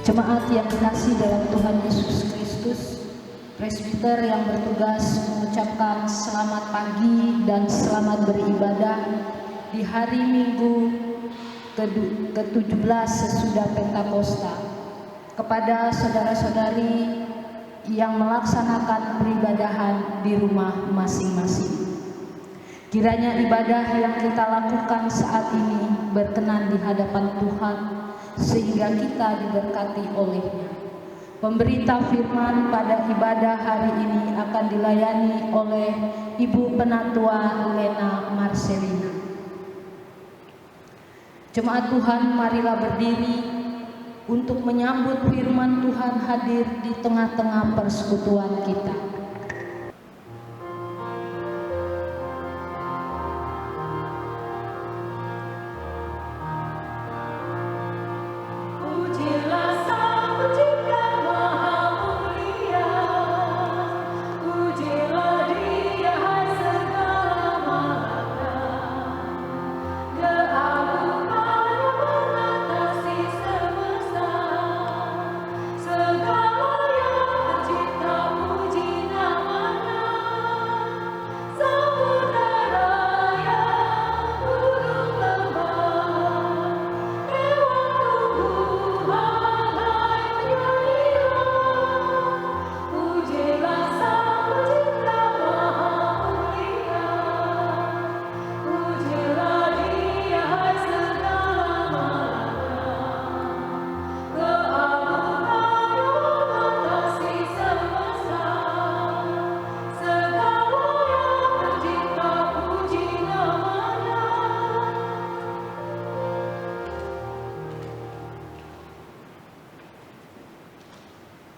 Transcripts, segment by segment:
Jemaat yang dikasihi dalam Tuhan Yesus Kristus, presbiter yang bertugas mengucapkan selamat pagi dan selamat beribadah di hari Minggu ke-17 sesudah Pentakosta kepada saudara-saudari yang melaksanakan peribadahan di rumah masing-masing. Kiranya ibadah yang kita lakukan saat ini berkenan di hadapan Tuhan sehingga kita diberkati oleh-Nya. Pemberita firman pada ibadah hari ini akan dilayani oleh Ibu Penatua Lena Marcelina. Jemaat Tuhan, marilah berdiri untuk menyambut firman Tuhan hadir di tengah-tengah persekutuan kita.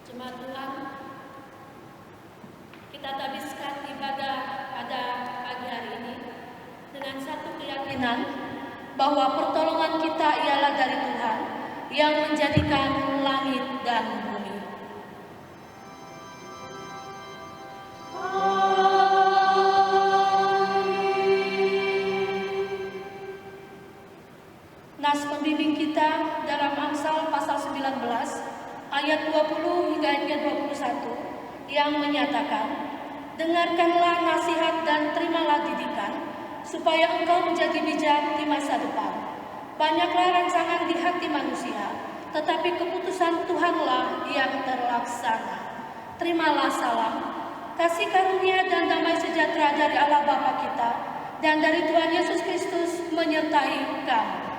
Jemaat Tuhan, kita habiskan ibadah pada pagi hari ini dengan satu keyakinan bahwa pertolongan kita ialah dari Tuhan yang menjadikan langit dan bumi. Nas pembimbing kita dalam Amsal pasal 19 ayat 20 hingga ayat 21 yang menyatakan, dengarkanlah nasihat dan terimalah didikan, supaya engkau menjadi bijak di masa depan. Banyaklah rancangan di hati manusia, tetapi keputusan Tuhanlah yang terlaksana. Terimalah salam, kasih karunia dan damai sejahtera dari Allah Bapa kita dan dari Tuhan Yesus Kristus menyertai kamu.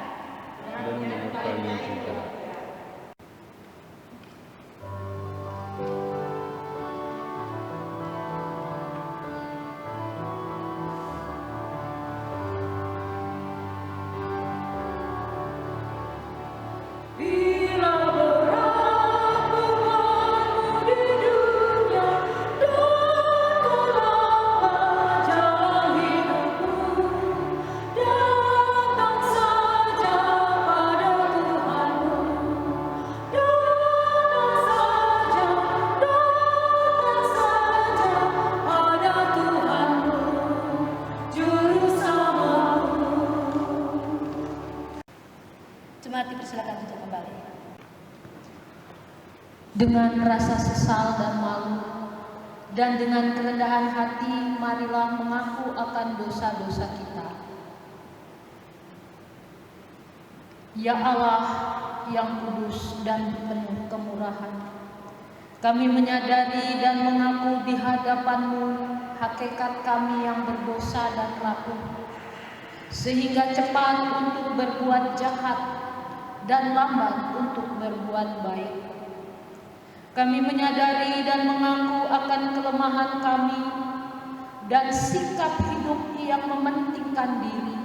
Dipersilakan untuk kembali. Dengan rasa sesal dan malu dan dengan kerendahan hati, marilah mengaku akan dosa-dosa kita. Ya Allah yang kudus dan penuh kemurahan, kami menyadari dan mengaku di hadapan-Mu hakikat kami yang berdosa dan rapuh, sehingga cepat untuk berbuat jahat dan lambat untuk berbuat baik. Kami menyadari dan mengaku akan kelemahan kami dan sikap hidup yang mementingkan diri.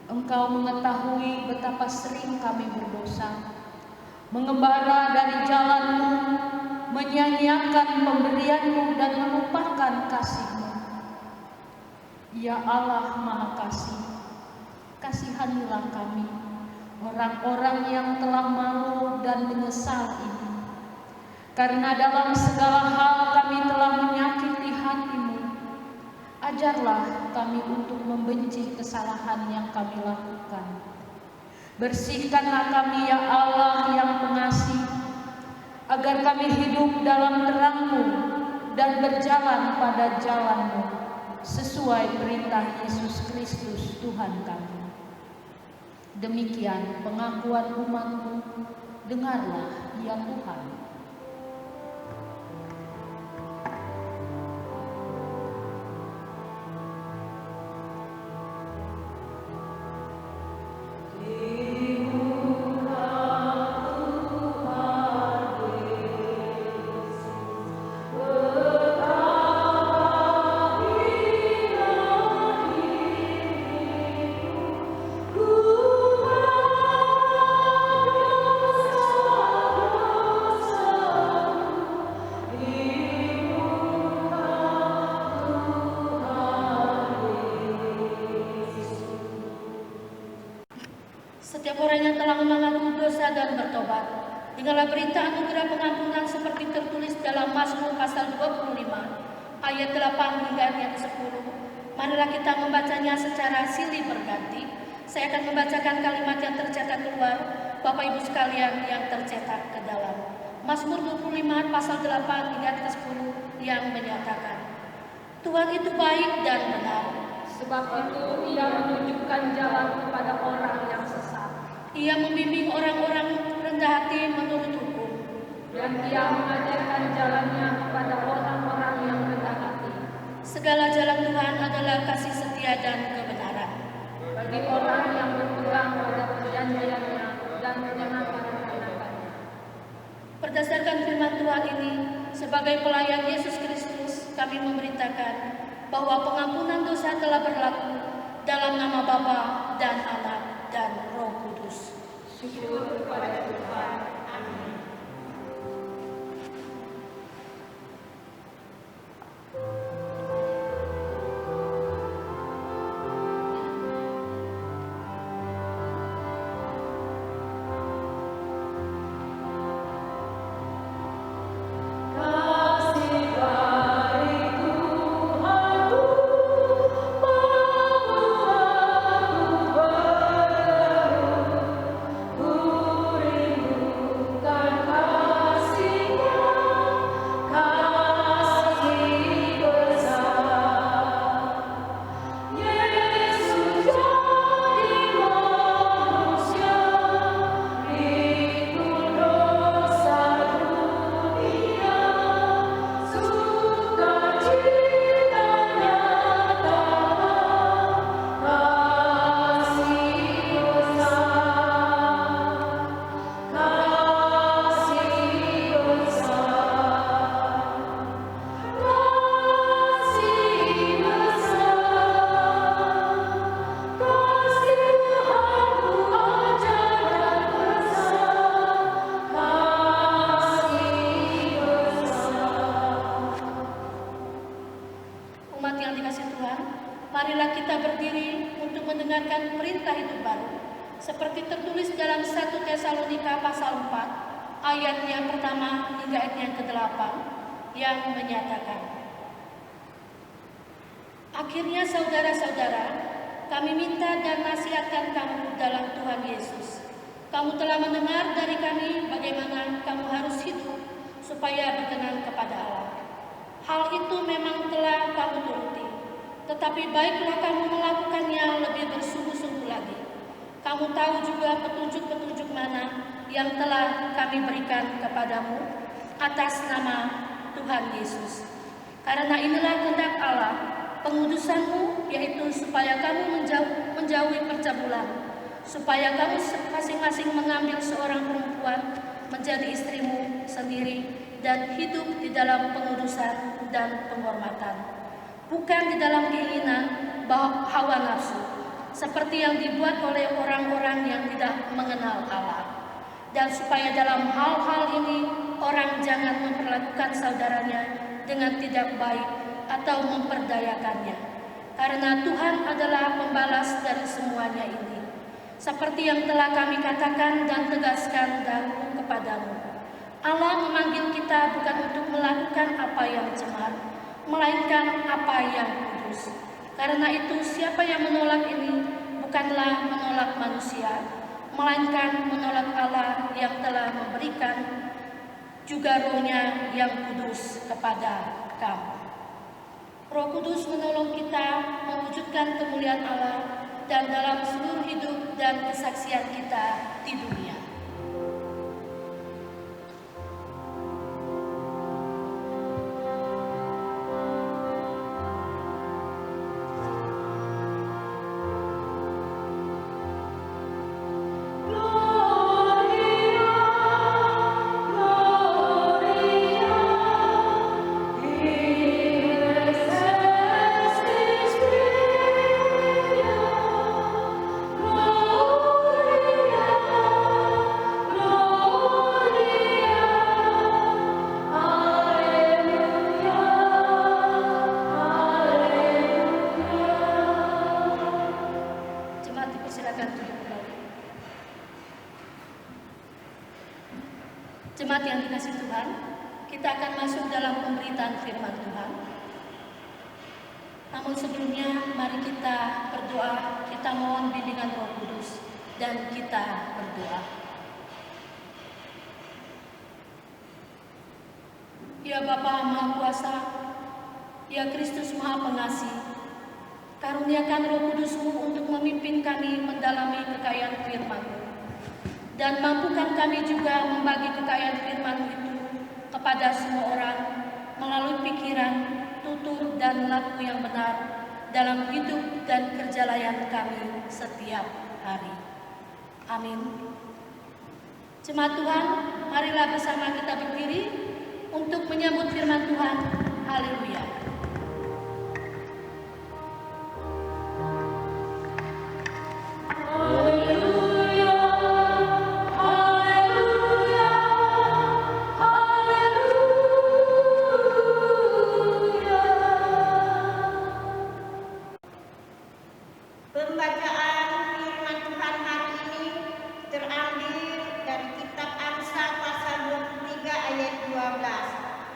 Engkau mengetahui betapa sering kami berdosa, mengembara dari jalan-Mu, menyanyiakan pemberian-Mu dan melupakan kasih-Mu. Ya Allah Maha Kasih, kasihanilah kami, orang-orang yang telah malu dan menyesal ini. Karena dalam segala hal kami telah menyakiti hati-Mu. Ajarlah kami untuk membenci kesalahan yang kami lakukan Bersihkanlah kami ya Allah yang pengasih, agar kami hidup dalam terang-Mu dan berjalan pada jalan-Mu, sesuai perintah Yesus Kristus Tuhan kami. Demikian pengakuan umat-Mu, dengarlah ya Tuhan. Setiap orang yang telah mengaku dosa dan bertobat, dengarlah berita anugerah pengampunan seperti tertulis dalam Mazmur pasal 25 ayat 8 hingga ayat 10. Marilah kita membacanya secara silih berganti. Saya akan membacakan kalimat yang tercetak keluar, Bapak Ibu sekalian yang tercetak ke dalam. Mazmur 25 pasal 8 hingga ayat 10 yang menyatakan, Tuhan itu baik dan benar. Sebab itu Ia menunjukkan jalan kepada orang yang sesat. Ia membimbing orang-orang rendah hati menurut hukum. Dan Ia mengajarkan jalannya kepada orang-orang yang rendah hati. Segala jalan Tuhan adalah kasih setia dan kebenaran. Bagi orang yang berpegang pada perjanjiannya dan menyelamatkan-nya. Berdasarkan firman Tuhan ini, sebagai pelayan Yesus Kristus, kami memberitakan bahwa pengampunan dosa telah berlaku dalam nama Bapa dan Anak dan Roh Kudus. Syukur kepada Tuhan. Amin. Marilah kita berdiri untuk mendengarkan perintah hidup baru, seperti tertulis dalam 1 Tesalonika pasal 4, ayat yang pertama hingga ayat yang ke-8, yang menyatakan, akhirnya saudara-saudara, kami minta dan nasihatkan kamu dalam Tuhan Yesus. Kamu telah mendengar dari kami bagaimana kamu harus hidup supaya berkenan kepada Allah. Hal itu memang telah kamu turuti, tetapi baiklah kamu melakukannya lebih bersungguh-sungguh lagi. Kamu tahu juga petunjuk-petunjuk mana yang telah kami berikan kepadamu atas nama Tuhan Yesus. Karena inilah kehendak Allah, pengudusanmu, yaitu supaya kamu menjauhi percabulan, supaya kamu masing-masing mengambil seorang perempuan menjadi istrimu sendiri dan hidup di dalam pengudusan dan penghormatan, bukan di dalam keinginan hawa nafsu, seperti yang dibuat oleh orang-orang yang tidak mengenal Allah. Dan supaya dalam hal-hal ini orang jangan memperlakukan saudaranya dengan tidak baik atau memperdayakannya, karena Tuhan adalah pembalas dari semuanya ini, seperti yang telah kami katakan dan tegaskan dahulu kepadamu. Allah memanggil kita bukan untuk melakukan apa yang cemar, melainkan apa yang kudus. Karena itu siapa yang menolak ini bukanlah menolak manusia, melainkan menolak Allah yang telah memberikan juga Roh-Nya yang kudus kepada kamu. Roh Kudus menolong kita mewujudkan kemuliaan Allah dan dalam seluruh hidup dan kesaksian kita di dunia. Jemaat yang dikasihi Tuhan, kita akan masuk dalam pemberitaan firman Tuhan. Namun sebelumnya, mari kita berdoa, kita mohon bimbingan Roh Kudus, dan kita berdoa. Ya Bapa Maha Kuasa, ya Kristus Maha Pengasih, karuniakan Roh Kudus-Mu untuk memimpin kami mendalami kekayaan firman-Mu. Dan mampukan kami juga membagi kekayaan firman itu kepada semua orang melalui pikiran, tutur, dan laku yang benar dalam hidup dan kerjalayan kami setiap hari. Amin. Jemaat Tuhan, marilah bersama kita berdiri untuk menyambut firman Tuhan. Haleluya.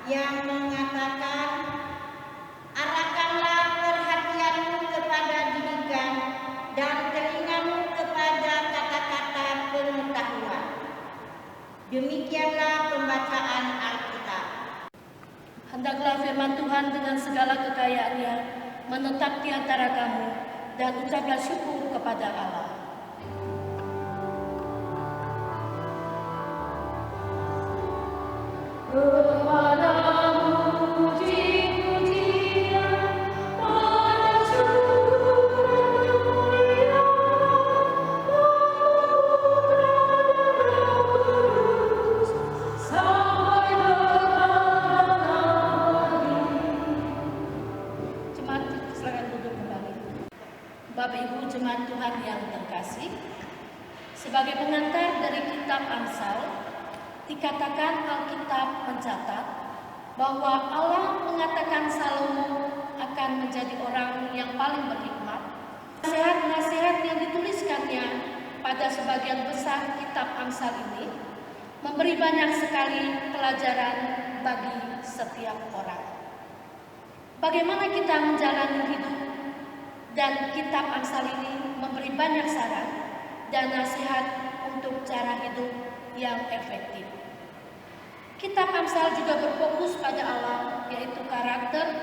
yang mengatakan, arahkanlah perhatianmu kepada didikan dan telingamu kepada kata-kata pengetahuan. Demikianlah pembacaan Alkitab. Hendaklah firman Tuhan dengan segala kekayaannya menetap di antara kamu, dan ucaplah syukur kepada Allah. Bapak Ibu jemaat Tuhan yang terkasih, sebagai pengantar dari kitab Amsal, dikatakan Alkitab mencatat bahwa Allah mengatakan Salomo akan menjadi orang yang paling berhikmat. Nasihat-nasihat yang dituliskannya pada sebagian besar kitab Amsal ini memberi banyak sekali pelajaran bagi setiap orang. Bagaimana kita menjalani hidup, dan kitab Amsal ini memberi banyak saran dan nasihat untuk cara hidup yang efektif. Kitab Amsal juga berfokus pada Allah, yaitu karakter,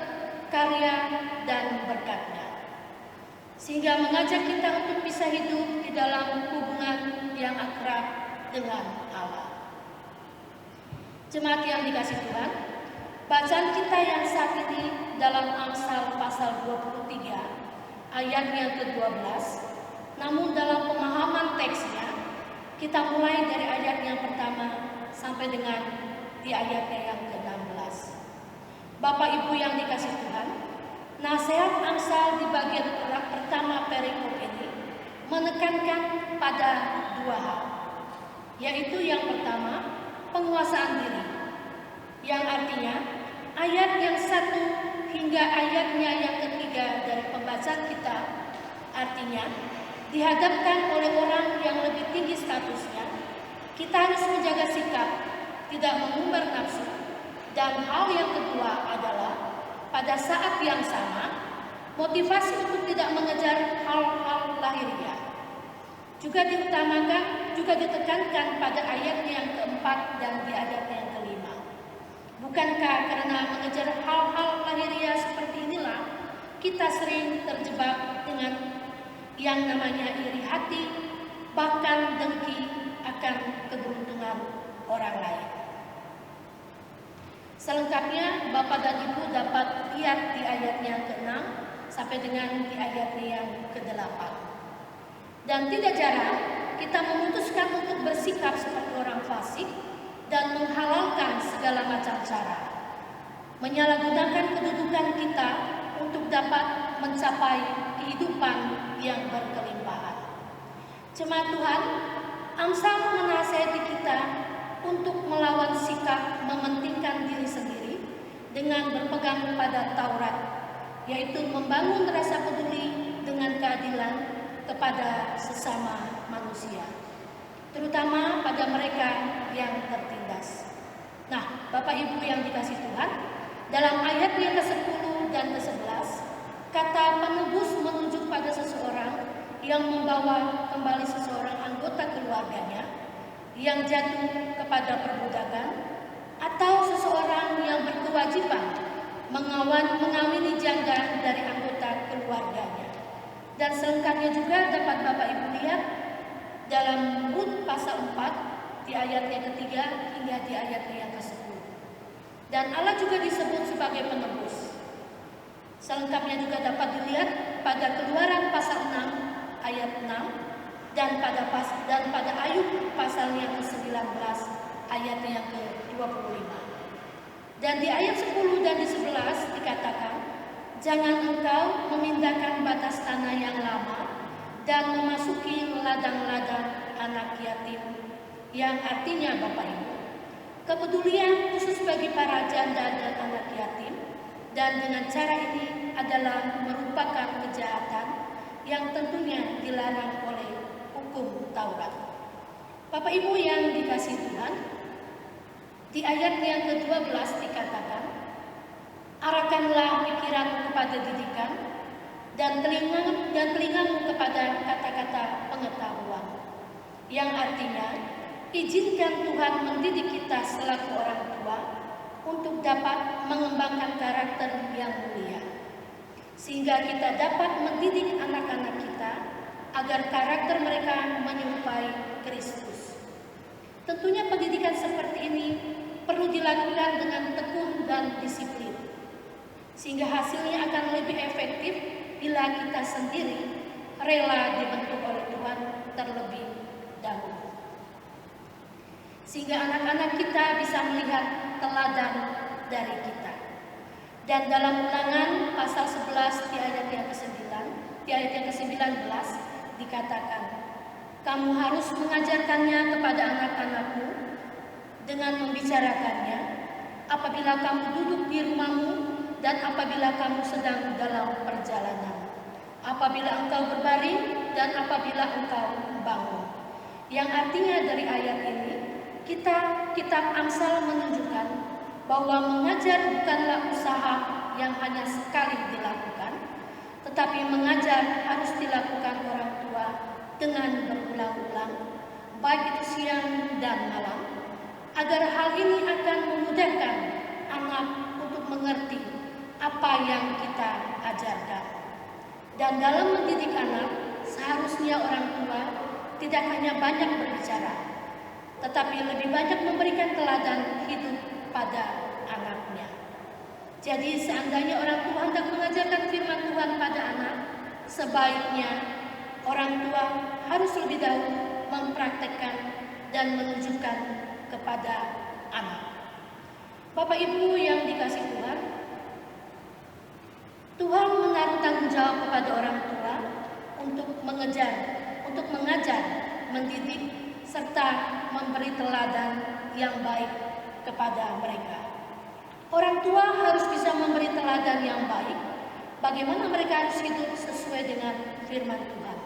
karya, dan berkat-Nya, sehingga mengajak kita untuk bisa hidup di dalam hubungan yang akrab dengan Allah. Jemaat yang dikasihi Tuhan, bacaan kita yang saat ini dalam Amsal pasal 23 ayat yang ke-12, namun dalam pemahaman teksnya kita mulai dari ayat yang pertama sampai dengan di ayatnya yang ke-16. Bapak Ibu yang dikasihi Tuhan, nasihat Amsal di bagian pertama perikop ini menekankan pada dua hal, yaitu yang pertama, penguasaan diri, yang artinya ayat yang 1 hingga ayatnya yang ketiga dari pembacaan kita, artinya dihadapkan oleh orang yang lebih tinggi statusnya, kita harus menjaga sikap, tidak mengumbar nafsu, dan hal yang kedua adalah pada saat yang sama motivasi untuk tidak mengejar hal-hal lahiriah. juga ditekankan pada ayatnya yang keempat dan di ayatnya yang kelima. Bukankah karena mengejar hal-hal lahiriah seperti inilah kita sering terjebak dengan yang namanya iri hati, bahkan dengki akan keberuntungan orang lain. Selengkapnya Bapak dan Ibu dapat lihat di ayatnya ke-6 sampai dengan di ayatnya yang ke-8. Dan tidak jarang kita memutuskan untuk bersikap seperti orang fasik dan menghalalkan segala macam cara, menyalahgunakan kedudukan kita untuk dapat mencapai kehidupan yang berkelimpahan. Jemaat Tuhan, Amsal menasihati kita untuk melawan sikap mementingkan diri sendiri dengan berpegang pada Taurat, yaitu membangun rasa peduli dengan keadilan kepada sesama manusia, terutama pada mereka yang tertindas. Nah, Bapak Ibu yang dikasihi Tuhan, dalam ayat yang ke-10 dan ke-11, kata penebus menunjuk pada seseorang yang membawa kembali seseorang anggota keluarganya yang jatuh kepada perbudakan, atau seseorang yang berkewajiban mengawini janda dari anggota keluarganya. Dan selengkapnya juga dapat Bapak Ibu lihat dalam Rut pasal 4 di ayatnya ketiga hingga di ayatnya yang ke-10. Dan Allah juga disebut sebagai penebus. Selengkapnya juga dapat dilihat pada Keluaran pasal 6 ayat 6 dan pada Ayub pasal yang ke-19 ayat yang ke-25. Dan di ayat 10 dan di 11 dikatakan, jangan engkau memindahkan batas tanah yang lama dan memasuki ladang-ladang anak yatim, yang artinya Bapak Ibu, kepedulian khusus bagi para janda dan anak yatim, dan dengan cara ini adalah merupakan kejahatan yang tentunya dilarang oleh hukum Taurat. Bapak Ibu yang dikasihi Tuhan, di ayat yang ke-12 dikatakan, arahkanlah pikiranmu kepada didikan dan telingamu kepada kata-kata pengetahuan, yang artinya izinkan Tuhan mendidik kita selaku orang tua untuk dapat mengembangkan karakter yang mulia, sehingga kita dapat mendidik anak-anak kita agar karakter mereka menyerupai Kristus. Tentunya pendidikan seperti ini perlu dilakukan dengan tekun dan disiplin, sehingga hasilnya akan lebih efektif bila kita sendiri rela dibentuk oleh Tuhan terlebih dahulu, sehingga anak-anak kita bisa melihat teladan dari kita. Dan dalam Ulangan pasal 11 di ayat yang ke-9, di ayat yang ke-19 dikatakan, kamu harus mengajarkannya kepada anak-anakmu dengan membicarakannya apabila kamu duduk di rumahmu dan apabila kamu sedang dalam perjalanan, apabila engkau berbaring dan apabila engkau bangun. Yang artinya dari ayat ini, kitab Amsal menunjukkan bahwa mengajar bukanlah usaha yang hanya sekali dilakukan, tetapi mengajar harus dilakukan orang tua dengan berulang-ulang, baik itu siang dan malam, agar hal ini akan memudahkan anak untuk mengerti apa yang kita ajarkan. Dan dalam mendidik anak, seharusnya orang tua tidak hanya banyak berbicara, tetapi lebih banyak memberikan teladan hidup pada anaknya. Jadi seandainya orang tua hendak mengajarkan firman Tuhan pada anak, sebaiknya orang tua harus lebih dahulu mempraktekkan dan menunjukkan kepada anak. Bapak Ibu yang dikasihi Tuhan, Tuhan menaruh tanggung jawab kepada orang tua untuk mengajar, mendidik, serta memberi teladan yang baik kepada mereka. Orang tua harus bisa memberi teladan yang baik, bagaimana mereka harus hidup sesuai dengan firman Tuhan,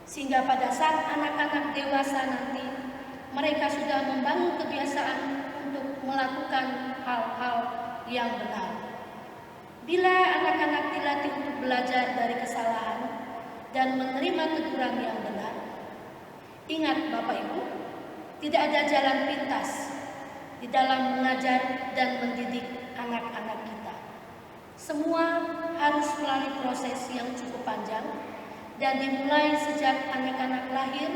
sehingga pada saat anak-anak dewasa nanti, mereka sudah membangun kebiasaan untuk melakukan hal-hal yang benar. Bila anak-anak dilatih untuk belajar dari kesalahan dan menerima teguran yang benar, Ingat Bapak Ibu, tidak ada jalan pintas di dalam mengajar dan mendidik anak-anak kita. Semua harus melalui proses yang cukup panjang dan dimulai sejak anak-anak lahir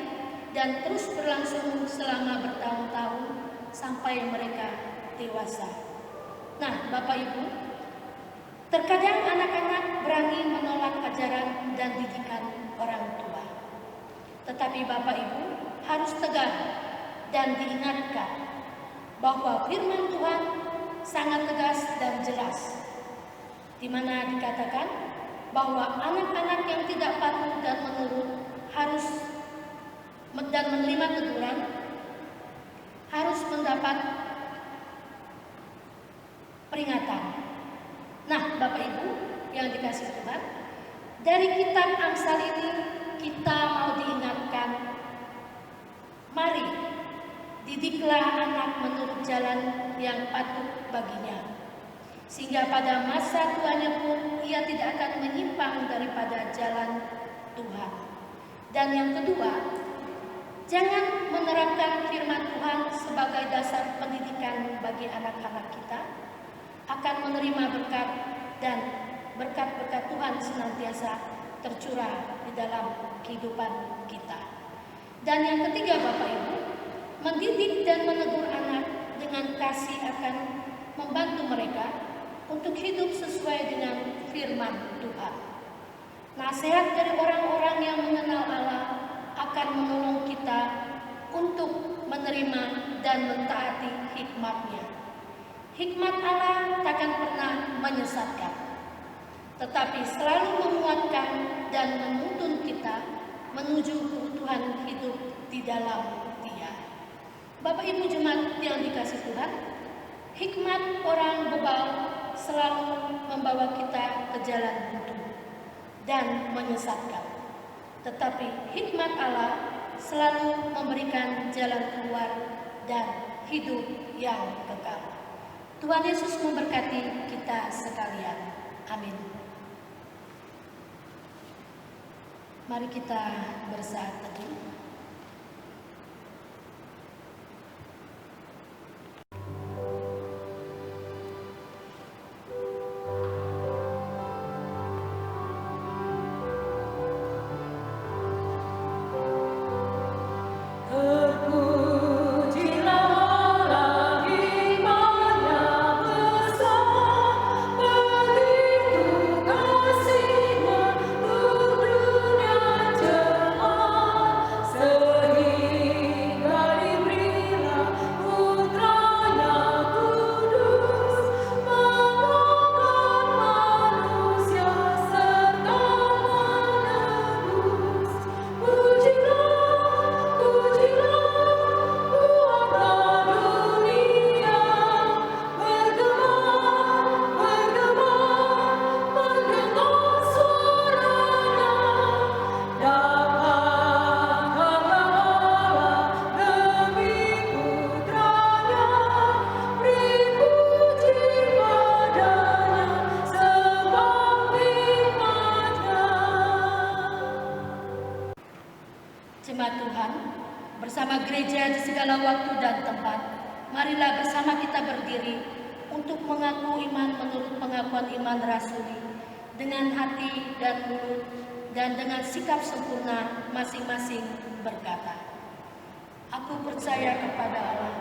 dan terus berlangsung selama bertahun-tahun sampai mereka dewasa. Nah, Bapak Ibu, terkadang anak-anak berani menolak ajaran dan didikan orang tua. Tetapi Bapak Ibu harus tegar dan diingatkan bahwa firman Tuhan sangat tegas dan jelas, di mana dikatakan bahwa anak-anak yang tidak patuh dan menurut harus dan menerima teguran harus mendapat peringatan. Nah, Bapak Ibu yang dikasihi Tuhan, dari kitab Amsal ini kita mau diingatkan, mari didiklah anak menurut jalan yang patut baginya, sehingga pada masa tuanya pun ia tidak akan menyimpang daripada jalan Tuhan. Dan yang kedua, jangan menerapkan firman Tuhan sebagai dasar pendidikan bagi anak-anak kita akan menerima berkat, dan berkat-berkat Tuhan senantiasa tercurah di dalam kehidupan kita. Dan yang ketiga Bapak Ibu, mendidik dan menegur anak dengan kasih akan membantu mereka untuk hidup sesuai dengan firman Tuhan. Nasihat dari orang-orang yang mengenal Allah akan menolong kita untuk menerima dan mentaati hikmat-Nya. Hikmat Allah takkan pernah menyesatkan, tetapi selalu menguatkan dan menuntun kita menuju keutuhan hidup di dalam Dia. Bapak Ibu jemaat yang dikasihi Tuhan, hikmat orang bebal selalu membawa kita ke jalan buntu dan menyesatkan. Tetapi hikmat Allah selalu memberikan jalan keluar dan hidup yang kekal. Tuhan Yesus memberkati kita sekalian. Amin. Mari kita bersaat teduh. Jemaat Tuhan, bersama gereja di segala waktu dan tempat, marilah bersama kita berdiri untuk mengaku iman menurut pengakuan iman rasuli, dengan hati dan mulut dan dengan sikap sempurna masing-masing berkata, aku percaya kepada Allah,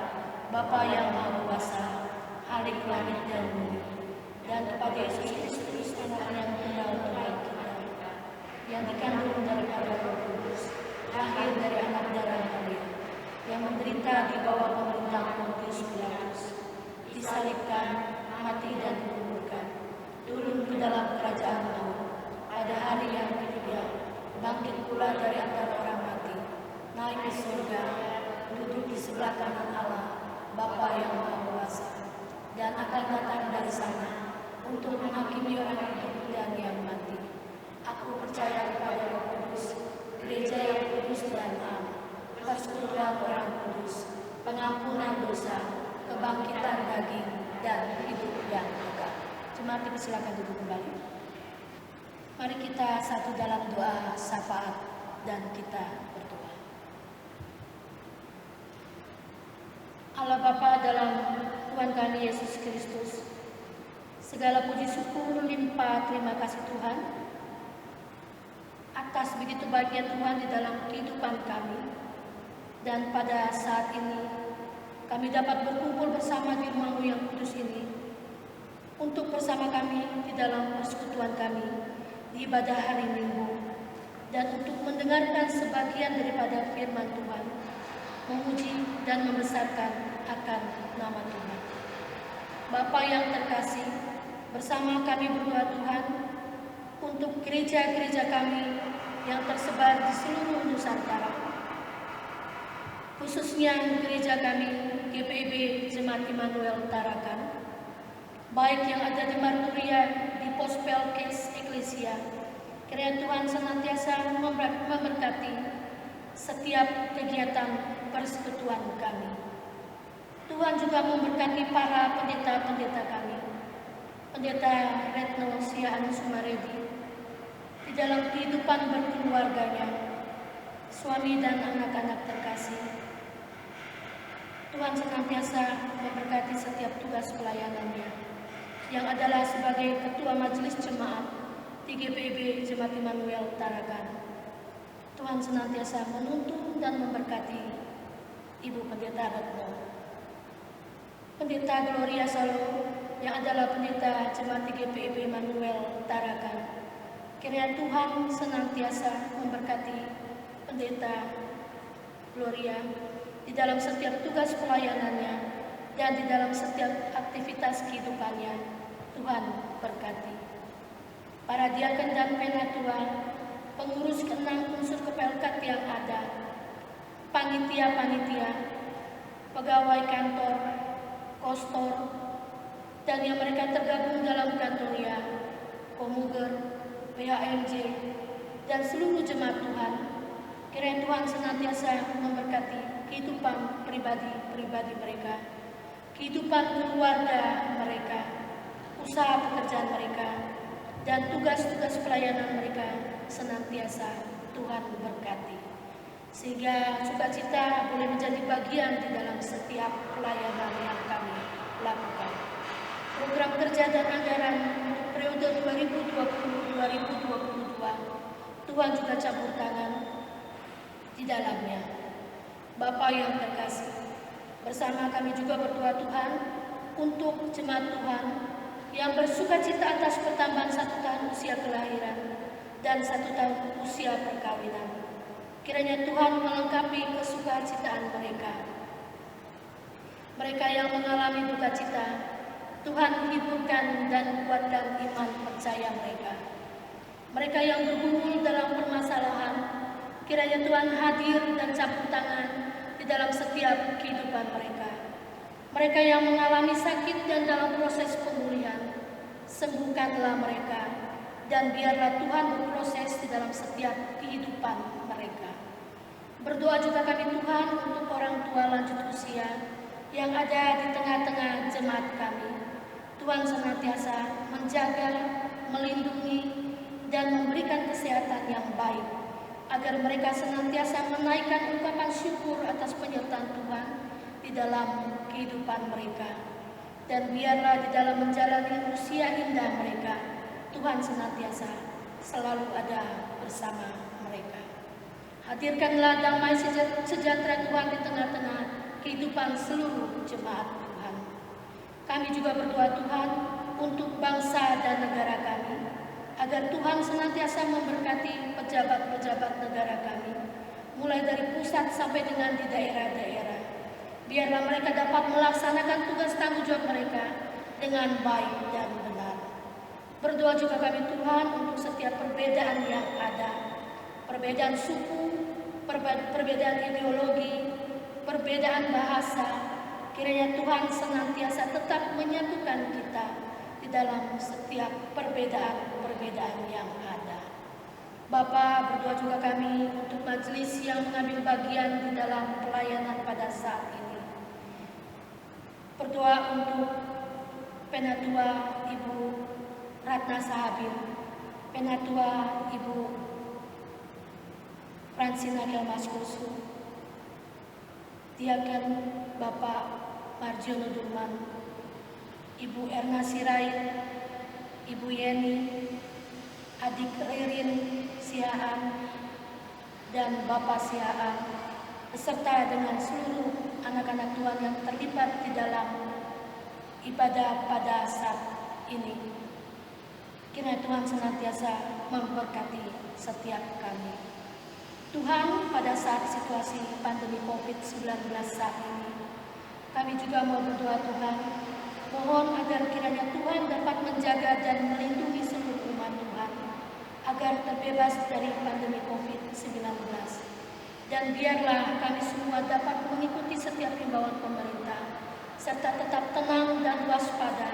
Bapa yang Maha Kuasa, Khalik langit dan bumi, dan kepada Yesus Kristus, Anak yang tunggal Tuhan kita, yang dikandung daripada Roh Kudus, lahir dari anak darah Maria, yang menderita di bawah pemerintahan Pontius Pilatus, disalibkan, mati dan dikuburkan, turun ke dalam kerajaan maut, pada hari yang ketiga, bangkit pula dari antara orang mati, naik ke surga, duduk di sebelah kanan Allah, Bapa yang Maha Kuasa, dan akan datang dari sana untuk menghakimi orang hidup dan yang mati. Aku percaya kepada Roh Kudus, gereja yang kudus dan am, persekutuan orang kudus, pengampunan dosa, kebangkitan daging, dan hidup yang kekal. Jemaat silakan duduk kembali. Mari kita satu dalam doa syafaat dan kita berdoa. Allah Bapa dalam Tuhan kami Yesus Kristus, segala puji syukur limpah terima kasih Tuhan atas begitu baiknya Tuhan di dalam kehidupan kami. Dan pada saat ini kami dapat berkumpul bersama di rumah-Mu yang kudus ini untuk bersama kami di dalam persekutuan kami di ibadah hari Minggu, dan untuk mendengarkan sebagian daripada firman Tuhan, memuji dan membesarkan akan nama Tuhan. Bapa yang terkasih, bersama kami berdoa Tuhan untuk gereja-gereja kami yang tersebar di seluruh Nusantara, khususnya gereja kami GPIB Jemaat Immanuel Tarakan, baik yang ada di Marturia, di Pospelkes Eklesia. Kiranya Tuhan senantiasa memberkati setiap kegiatan persekutuan kami. Tuhan juga memberkati para pendeta-pendeta kami, Pendeta Retno Siaan Sumaredi, di dalam kehidupan berkeluarganya, suami dan anak-anak terkasih. Tuhan senantiasa memberkati setiap tugas pelayanannya, yang adalah sebagai Ketua Majelis Jemaat di GPIB Jemaat Immanuel Tarakan. Tuhan senantiasa menuntun dan memberkati Ibu Pendeta Retno, Pendeta Gloria Salo, yang adalah pendeta Jemaat GPIB Immanuel Tarakan. Kiranya Tuhan senantiasa memberkati Pendeta Gloria di dalam setiap tugas pelayanannya dan di dalam setiap aktivitas kehidupannya. Tuhan berkati para diaken dan penatua, pengurus ke-6 unsur kepelkat yang ada, panitia-panitia, pegawai kantor, kostor, dan yang mereka tergabung dalam kantoria, komuger, PHMJ, dan seluruh jemaat Tuhan. Kiranya Tuhan senantiasa memberkati kehidupan pribadi-pribadi mereka, kehidupan keluarga mereka, usaha pekerjaan mereka, dan tugas-tugas pelayanan mereka senantiasa Tuhan berkati. Sehingga sukacita boleh menjadi bagian di dalam setiap pelayanan yang kami lakukan. Program kerja dan anggaran untuk periode 2020-2022, Tuhan juga campur tangan di dalamnya. Bapa yang terkasih, bersama kami juga berdoa Tuhan untuk jemaat Tuhan yang bersukacita atas pertambahan 1 tahun usia kelahiran dan 1 tahun usia perkawinan. Kiranya Tuhan melengkapi kesukacitaan mereka. Mereka yang mengalami duka cita, Tuhan hiburkan dan kuatkan iman percaya mereka. Mereka yang bergumul dalam permasalahan, kiranya Tuhan hadir dan campur tangan di dalam setiap kehidupan mereka. Mereka yang mengalami sakit dan dalam proses pemulihan, sembuhkanlah mereka, dan biarlah Tuhan berproses di dalam setiap kehidupan mereka. Berdoa juga kami Tuhan untuk orang tua lanjut usia yang ada di tengah-tengah jemaat kami. Tuhan senantiasa menjaga, melindungi, dan memberikan kesehatan yang baik, agar mereka senantiasa menaikkan ungkapan syukur atas penyertaan Tuhan di dalam kehidupan mereka. Dan biarlah di dalam menjalani usia indah mereka, Tuhan senantiasa selalu ada bersama mereka. Hadirkanlah damai sejahtera Tuhan di tengah-tengah kehidupan seluruh jemaat Tuhan. Kami juga berdoa Tuhan untuk bangsa dan negara kami, agar Tuhan senantiasa memberkati pejabat-pejabat negara kami, mulai dari pusat sampai dengan di daerah-daerah. Biarlah mereka dapat melaksanakan tugas tanggung jawab mereka dengan baik dan benar. Berdoa juga kami Tuhan untuk setiap perbedaan yang ada, perbedaan suku, perbedaan ideologi, perbedaan bahasa. Kiranya Tuhan senantiasa tetap menyatukan kita di dalam setiap perbedaan-perbedaan yang ada. Bapa, berdoa juga kami untuk majelis yang mengambil bagian di dalam pelayanan pada saat ini. Berdoa untuk Penatua Ibu Ratna Sahabil, Penatua Ibu Fransina Kelmas Kusu, Diaken Bapak Marjono Durman, Ibu Erna Sirait, Ibu Yeni, adik Ririn Siaan, dan Bapak Siaan, beserta dengan seluruh anak-anak Tuhan yang terlibat di dalam ibadah pada saat ini. Kiranya Tuhan senantiasa memberkati setiap kami. Tuhan, pada saat situasi pandemi COVID-19 saat ini, kami juga mau berdoa Tuhan, mohon agar kiranya Tuhan dapat menjaga dan melindungi seluruh umat Tuhan, agar terbebas dari pandemi COVID-19. Dan biarlah kami semua dapat mengikuti setiap himbauan pemerintah, serta tetap tenang dan waspada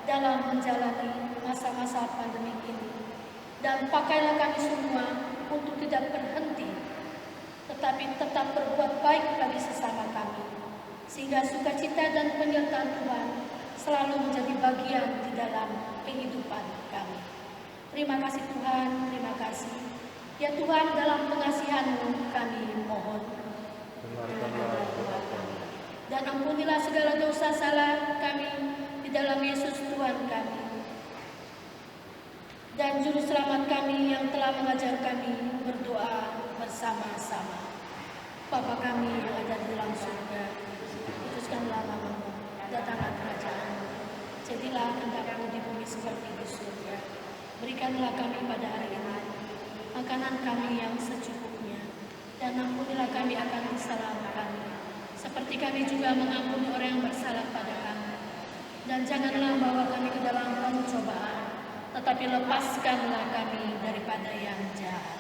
dalam menjalani masa-masa pandemi ini. Dan pakailah kami semua untuk tidak berhenti, tetapi tetap berbuat baik bagi sesama kami, sehingga sukacita dan penyertaan Tuhan selalu menjadi bagian di dalam kehidupan kami. Terima kasih Tuhan, terima kasih. Ya Tuhan, dalam pengasihan-Mu kami mohon. Dan ampunilah segala dosa salah kami di dalam Yesus Tuhan kami. Dan Juru Selamat kami yang telah mengajar kami berdoa bersama-sama. Bapa kami yang ada di dalam surga, dikuduskanlah nama-Mu, datanglah kerajaan-Mu, jadilah kehendak-Mu di bumi seperti di surga. Berikanlah kami pada hari ini makanan kami yang secukupnya, dan ampunilah kami akan kesalahan kami, seperti kami juga mengampuni orang yang bersalah pada kami. Dan janganlah bawa kami ke dalam pencobaan, tetapi lepaskanlah kami daripada yang jahat.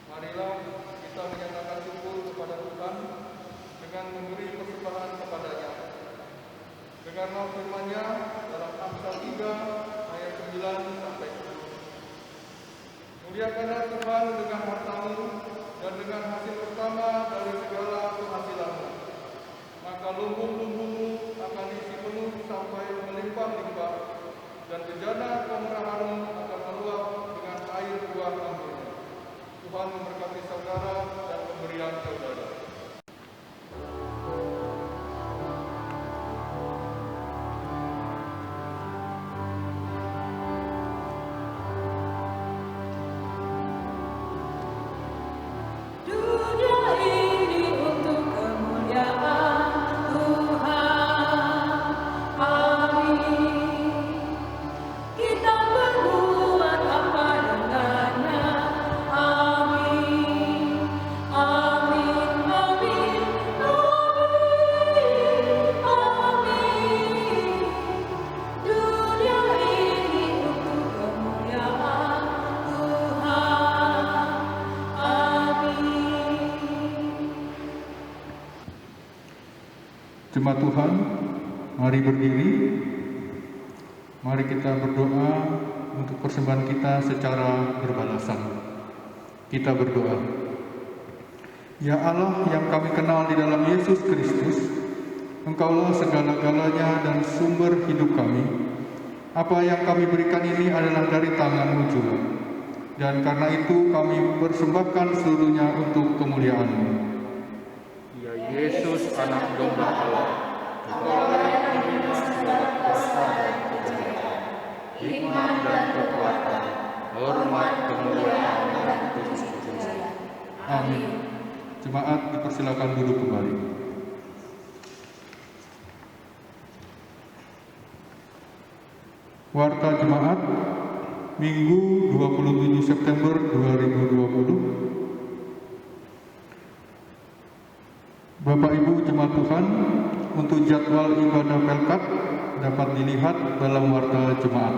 Marilah kita menyatakan syukur kepada Tuhan dengan memberi persembahan kepada-Nya. Dengarlah firman-Nya dalam Amsal 3 ayat 9 sampai 10. Muliakanlah Tuhan dengan hartamu dan dengan hasil pertama dari segala penghasilanmu. Maka lumbung-lumbungmu akan diisi penuh sampai melimpah-limpah, dan bejana kemurahanmu akan meluap dengan air buah anggur. Tuhan memberkati saudara dan pemberian saudara. Dunia ini untuk kemuliaan Tuhan. Amin. Kita berbuat apa dengannya. Amin. Amin. Amin. Amin. Amin. Dunia ini untuk kemuliaan Tuhan. Amin. Jemaat Tuhan, mari berdiri. Mari kita berdoa untuk persembahan kita secara berbalasan. Kita berdoa. Ya Allah yang kami kenal di dalam Yesus Kristus, Engkaulah segala-galanya dan sumber hidup kami. Apa yang kami berikan ini adalah dari tangan-Mu juga. Dan karena itu kami persembahkan seluruhnya untuk kemuliaan-Mu. Ya Yesus, anak domba Allah, hikmat dan kekuatan, hormat, kemuliaan, dan kesucian. Amin. Jemaat dipersilakan duduk kembali. Warta Jemaat, Minggu 27 September 2020. Bapak Ibu Jemaat Tuhan, untuk jadwal ibadah Pelkat dapat dilihat dalam warta jemaat.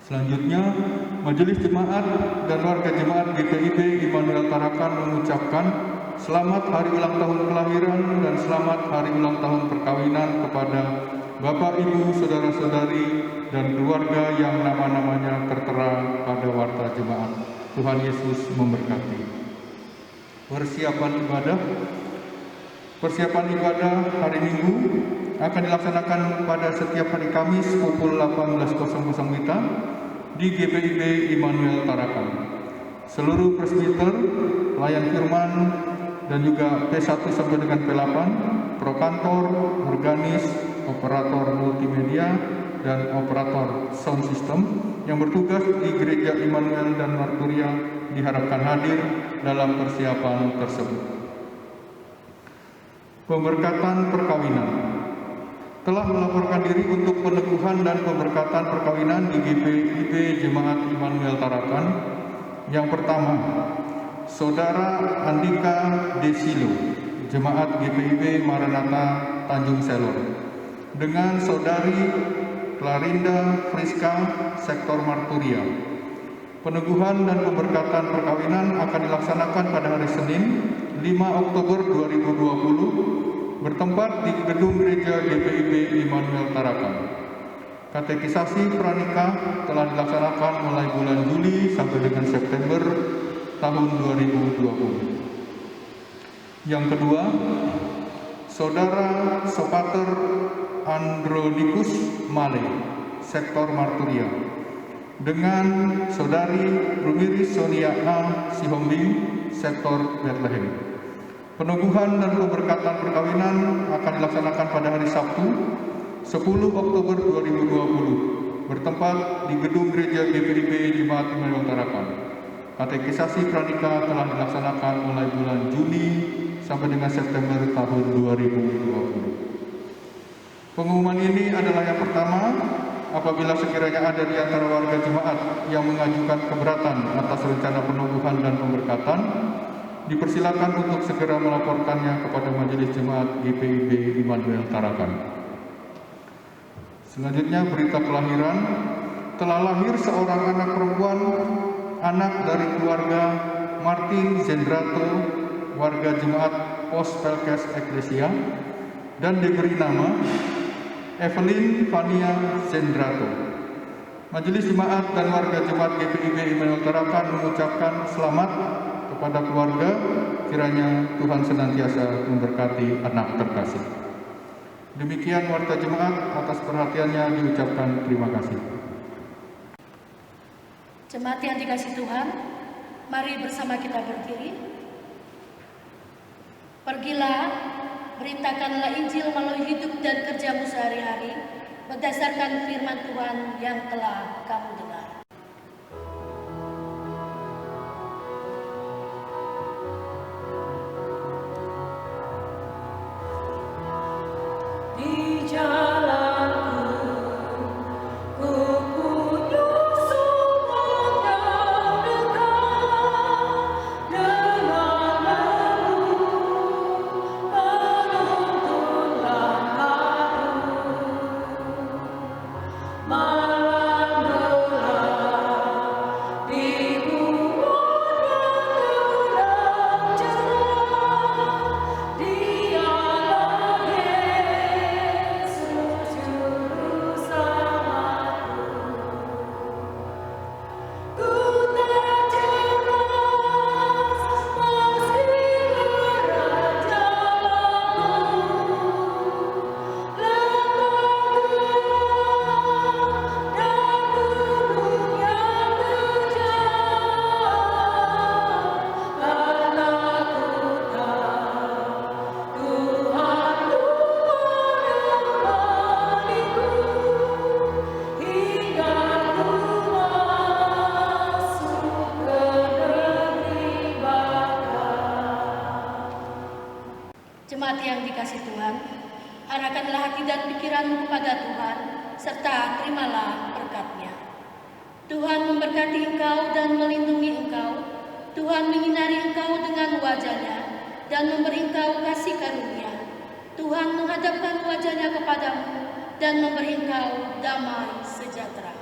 Selanjutnya, Majelis Jemaat dan warga jemaat GPIB Immanuel Tarakan mengucapkan selamat hari ulang tahun kelahiran dan selamat hari ulang tahun perkawinan kepada Bapak, Ibu, Saudara-saudari, dan keluarga yang nama-namanya tertera pada warta jemaat. Tuhan Yesus memberkati. Persiapan ibadah hari Minggu akan dilaksanakan pada setiap hari Kamis pukul 18.00 WITA di GPIB Immanuel Tarakan. Seluruh presbiter, pelayan firman, dan juga P1 sampai dengan P8, prokantor, organis, operator multimedia, dan operator sound system yang bertugas di Gereja Immanuel dan Marturia diharapkan hadir dalam persiapan tersebut. Pemberkatan perkawinan. Telah melaporkan diri untuk peneguhan dan pemberkatan perkawinan di GPIB Jemaat Immanuel Tarakan. Yang pertama, Saudara Andika Desilo, Jemaat GPIB Maranatha Tanjung Selor, dengan Saudari Clarinda Friska, Sektor Marturia. Peneguhan dan pemberkatan perkawinan akan dilaksanakan pada hari Senin, 5 Oktober 2020, bertempat di gedung gereja GPIB Immanuel Tarakan. Katekisasi pranikah telah dilaksanakan mulai bulan Juli sampai dengan September tahun 2020. Yang kedua, Saudara Sopater Andronikus Male, Sektor Marturia, dengan Saudari Rumiris Sonia A. Sihombing, Sektor Bethlehem. Peneguhan dan pemberkatan perkawinan akan dilaksanakan pada hari Sabtu, 10 Oktober 2020, bertempat di gedung gereja GPIB Jemaat Immanuel Tarakan. Katekisasi pranikah telah dilaksanakan mulai bulan Juni sampai dengan September tahun 2020. Pengumuman ini adalah yang pertama. Apabila sekiranya ada di antara warga jemaat yang mengajukan keberatan atas rencana peneguhan dan pemberkatan, dipersilakan untuk segera melaporkannya kepada Majelis Jemaat GPIB Immanuel Tarakan. Selanjutnya, berita kelahiran. Telah lahir seorang anak perempuan, anak dari keluarga Martin Zendrato, warga jemaat Pos Pelkes Eklesia, dan diberi nama Evelyn Fania Zendrato. Majelis Jemaat dan warga jemaat GPIB Immanuel Tarakan mengucapkan selamat kepada keluarga, kiranya Tuhan senantiasa memberkati anak terkasih. Demikian warta jemaat, atas perhatiannya diucapkan terima kasih. Jemaat yang dikasihi Tuhan, mari bersama kita berdiri. Pergilah, beritakanlah Injil melalui hidup dan kerjamu sehari-hari, berdasarkan firman Tuhan yang telah kamu dengar. Di jalanku, ku punya sumber yang dekat denganmu, menuntun langkahku. Malam gelap dibuatnya terang cerah, Dialah Yesus juru selamatku. Ku terjemas meski berat jalanku, lembah gelap dan gunung yang terjal, karena ku tahu Tuhanku menemaniku hingga ku masuk ke negeri bakar. Jemaat yang dikasihi Tuhan, arahkanlah hati dan pikiranmu kepada Tuhan, serta terimalah berkat-Nya. Tuhan memberkati engkau dan melindungi engkau. Tuhan menyinari engkau dengan wajah-Nya dan memberi engkau kasih karunia. Tuhan menghadapkan wajahnya kepadamu dan memberi engkau damai sejahtera.